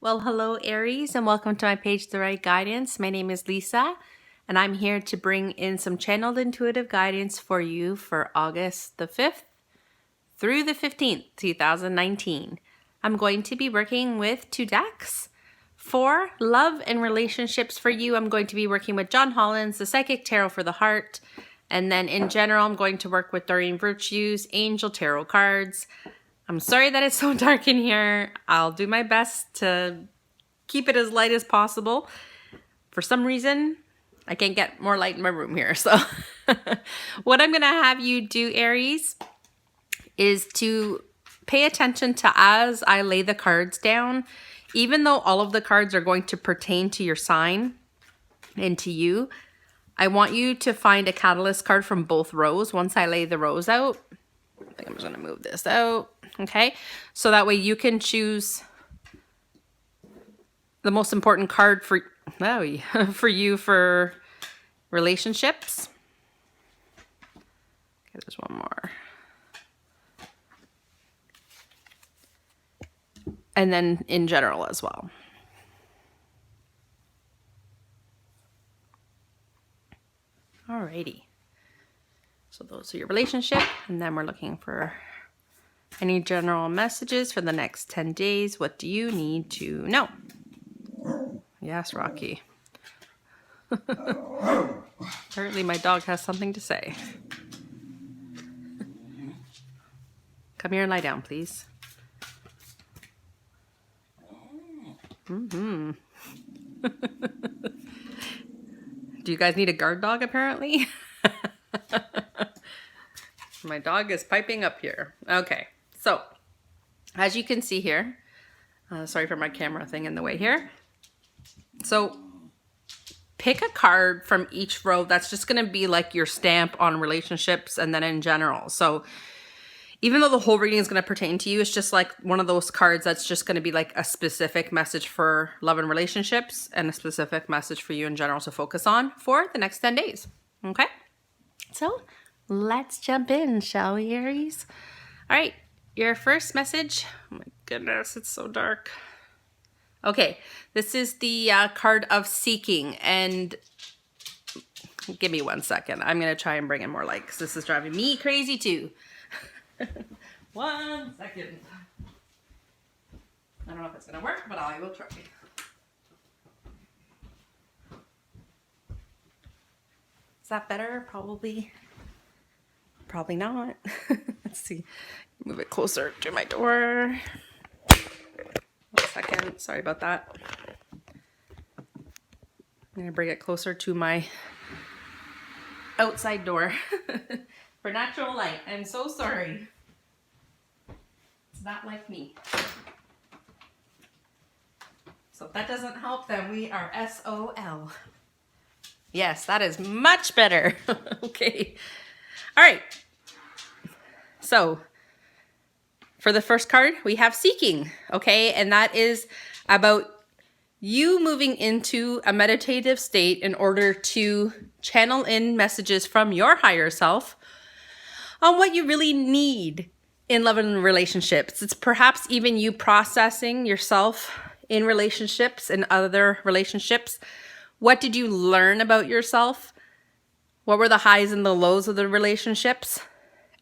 Well, hello Aries, and welcome to my Page the Right Guidance. My name is Lisa, and I'm here to bring in some channeled intuitive guidance for you for August the 5th through the 15th, 2019. I'm going to be working with two decks. For love and relationships for you, I'm going to be working with John Holland's The Psychic Tarot for the Heart. And then in general, I'm going to work with Doreen Virtue's Angel Tarot cards. I'm sorry that it's so dark in here. I'll do my best to keep it as light as possible. For some reason, I can't get more light in my room here. So what I'm going to have you do, Aries, is to pay attention to as I lay the cards down. Even though all of the cards are going to pertain to your sign and to you, I want you to find a catalyst card from both rows once I lay the rows out. I think I'm just going to move this out. Okay, so that way you can choose the most important card for you for relationships. Okay, there's one more. And then in general as well. Alrighty. So those are your relationship, and then we're looking for any general messages for the next 10 days. What do you need to know? Yes, Rocky. Apparently my dog has something to say. Come here and lie down, please. Do you guys need a guard dog, apparently? My dog is piping up here. Okay, so as you can see here, sorry for my camera thing in the way here. So pick a card from each row that's just going to be like your stamp on relationships and then in general. So even though the whole reading is going to pertain to you, it's just like one of those cards that's just going to be like a specific message for love and relationships and a specific message for you in general to focus on for the next 10 days. Okay? So let's jump in, shall we, Aries? All right, your first message. Oh my goodness, it's so dark. Okay, this is the card of seeking, and give me 1 second. I'm going to try and bring in more light because this is driving me crazy too. 1 second. I don't know if it's going to work, but I will try. Is that better? Probably not. Let's see. Move it closer to my door. 1 second. Sorry about that. I'm going to bring it closer to my outside door for natural light. I'm so sorry. It's not like me. So if that doesn't help, then we are SOL. Yes, that is much better. Okay. All right. So for the first card, we have seeking. Okay. And that is about you moving into a meditative state in order to channel in messages from your higher self on what you really need in love and relationships. It's perhaps even you processing yourself in relationships and other relationships. What did you learn about yourself? What were the highs and the lows of the relationships?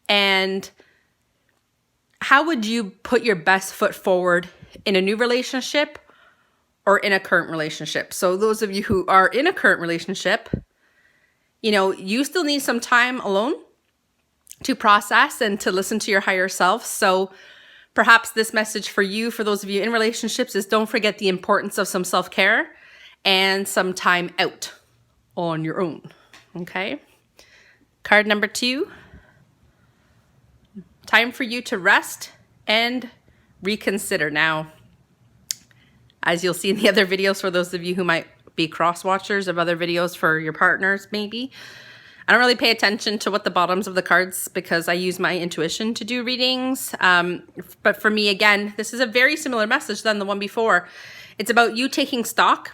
And how would you put your best foot forward in a new relationship or in a current relationship? So those of you who are in a current relationship, you still need some time alone to process and to listen to your higher self. So perhaps this message for you, for those of you in relationships, is don't forget the importance of some self-care and some time out on your own. Okay. Card number 2. Time for you to rest and reconsider. Now, as you'll see in the other videos, for those of you who might be cross-watchers of other videos for your partners, maybe, I don't really pay attention to what the bottoms of the cards because I use my intuition to do readings. But for me, again, this is a very similar message than the one before. It's about you taking stock.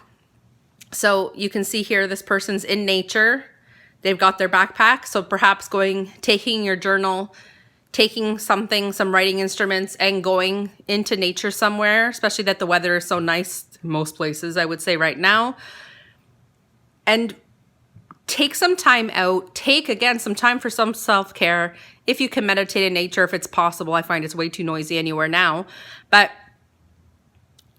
So you can see here, this person's in nature. They've got their backpack. So perhaps taking your journal, taking some writing instruments and going into nature somewhere, especially that the weather is so nice in most places, I would say right now. And take some time out. Take, again, some time for some self-care. If you can meditate in nature, if it's possible. I find it's way too noisy anywhere now. But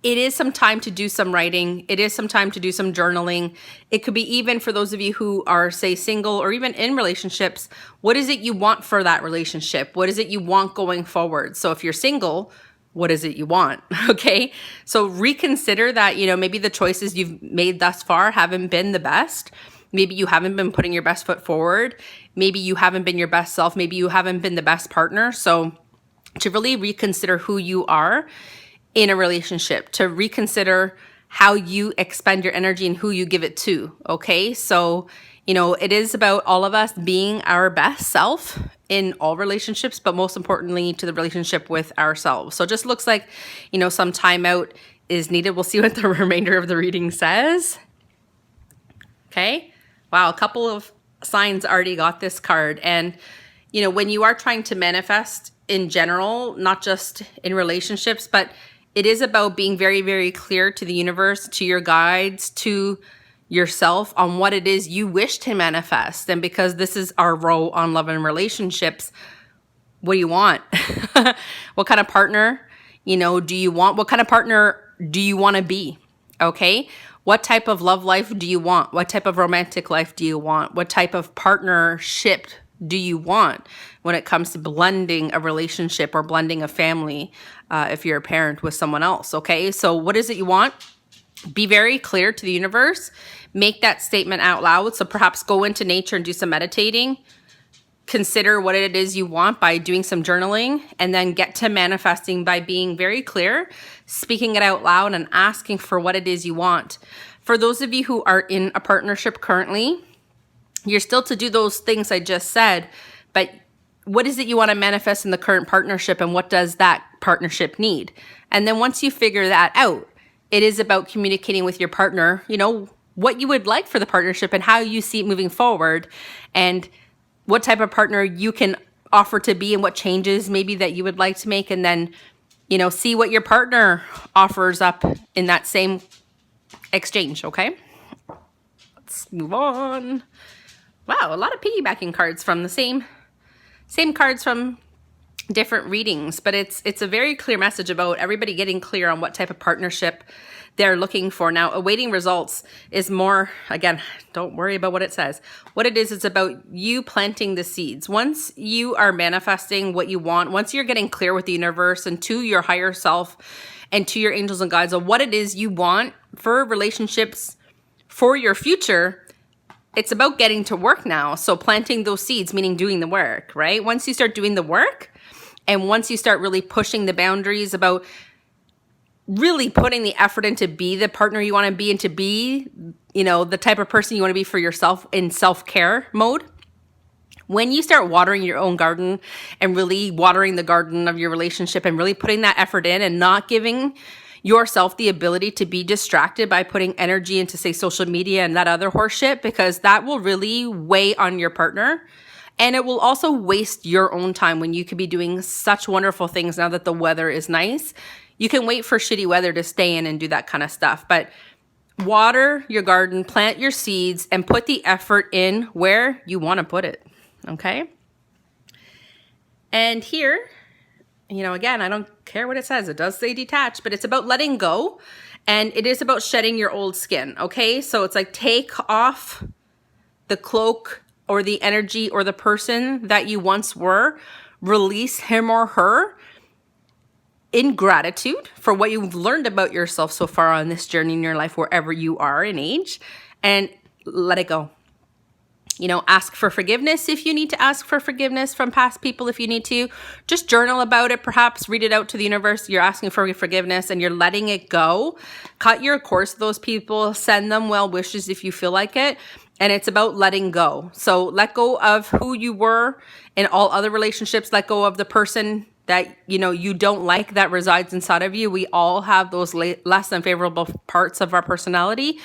it is some time to do some writing. It is some time to do some journaling. It could be even for those of you who are, say, single or even in relationships. What is it you want for that relationship? What is it you want going forward? So if you're single, what is it you want? Okay. So reconsider that, maybe the choices you've made thus far haven't been the best. Maybe you haven't been putting your best foot forward. Maybe you haven't been your best self. Maybe you haven't been the best partner. So to really reconsider who you are in a relationship, to reconsider how you expend your energy and who you give it to. Okay. So, it is about all of us being our best self in all relationships, but most importantly to the relationship with ourselves. So it just looks like, some time out is needed. We'll see what the remainder of the reading says. Okay. Wow. A couple of signs already got this card. And, when you are trying to manifest in general, not just in relationships, but it is about being very, very clear to the universe, to your guides, to yourself on what it is you wish to manifest. And because this is our row on love and relationships, what do you want? What kind of partner, do you want? What kind of partner do you want to be? Okay. What type of love life do you want? What type of romantic life do you want? What type of partnership do you want when it comes to blending a relationship or blending a family, if you're a parent with someone else? Okay. So what is it you want? Be very clear to the universe. Make that statement out loud. So perhaps go into nature and do some meditating. Consider what it is you want by doing some journaling, and then get to manifesting by being very clear, speaking it out loud and asking for what it is you want. For those of you who are in a partnership currently, you're still to do those things I just said, but what is it you want to manifest in the current partnership, and what does that partnership need? And then once you figure that out, it is about communicating with your partner, what you would like for the partnership and how you see it moving forward, and what type of partner you can offer to be and what changes maybe that you would like to make. And then, see what your partner offers up in that same exchange. Okay. Let's move on. Wow. A lot of piggybacking cards from the same cards from different readings, but it's a very clear message about everybody getting clear on what type of partnership they're looking for. Now, awaiting results is more, again, don't worry about what it says. What it is, it's about you planting the seeds. Once you are manifesting what you want, once you're getting clear with the universe and to your higher self and to your angels and guides of what it is you want for relationships for your future, it's about getting to work now. So planting those seeds, meaning doing the work, right? Once you start doing the work, and once you start really pushing the boundaries about really putting the effort in to be the partner you want to be and to be, the type of person you want to be for yourself in self-care mode, when you start watering your own garden and really watering the garden of your relationship and really putting that effort in and not giving yourself the ability to be distracted by putting energy into, say, social media and that other horse shit, because that will really weigh on your partner. And it will also waste your own time when you could be doing such wonderful things now that the weather is nice. You can wait for shitty weather to stay in and do that kind of stuff. But water your garden, plant your seeds, and put the effort in where you want to put it. Okay? And here, again, I don't care what it says. It does say detach, but it's about letting go. And it is about shedding your old skin. Okay? So it's like take off the cloak or the energy or the person that you once were. Release him or her in gratitude for what you've learned about yourself so far on this journey in your life, wherever you are in age, and let it go. Ask for forgiveness if you need to ask for forgiveness from past people. If you need to, just journal about it, perhaps read it out to the universe. You're asking for forgiveness and you're letting it go. Cut your course with those people, send them well wishes if you feel like it. And it's about letting go. So let go of who you were in all other relationships. Let go of the person that, you don't like that resides inside of you. We all have those less than favorable parts of our personality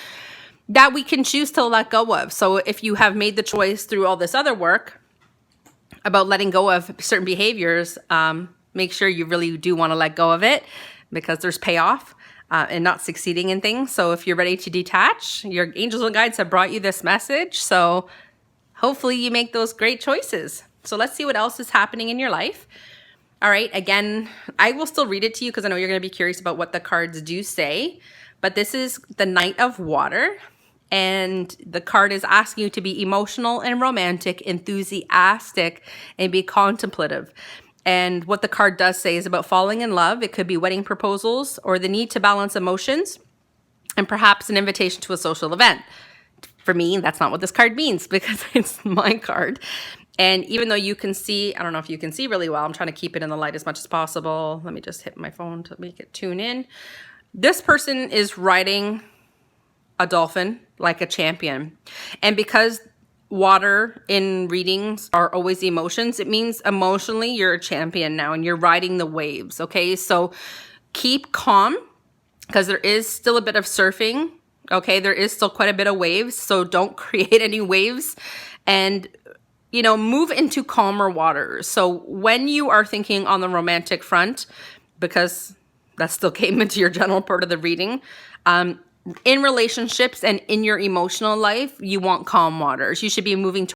that we can choose to let go of. So if you have made the choice through all this other work about letting go of certain behaviors, make sure you really do want to let go of it, because there's payoff in not succeeding in things. So if you're ready to detach, your angels and guides have brought you this message. So hopefully you make those great choices. So let's see what else is happening in your life. All right, again, I will still read it to you because I know you're going to be curious about what the cards do say. But this is the Knight of Water. And the card is asking you to be emotional and romantic, enthusiastic, and be contemplative. And what the card does say is about falling in love. It could be wedding proposals or the need to balance emotions, and perhaps an invitation to a social event. For me, that's not what this card means, because it's my card. And even though you can see, I don't know if you can see really well, I'm trying to keep it in the light as much as possible. Let me just hit my phone to make it tune in. This person is riding a dolphin like a champion. And because water in readings are always emotions, it means emotionally you're a champion now and you're riding the waves, okay? So keep calm, because there is still a bit of surfing, okay? There is still quite a bit of waves, so don't create any waves, and move into calmer waters. So when you are thinking on the romantic front, because that still came into your general part of the reading, in relationships and in your emotional life, you want calm waters. You should be moving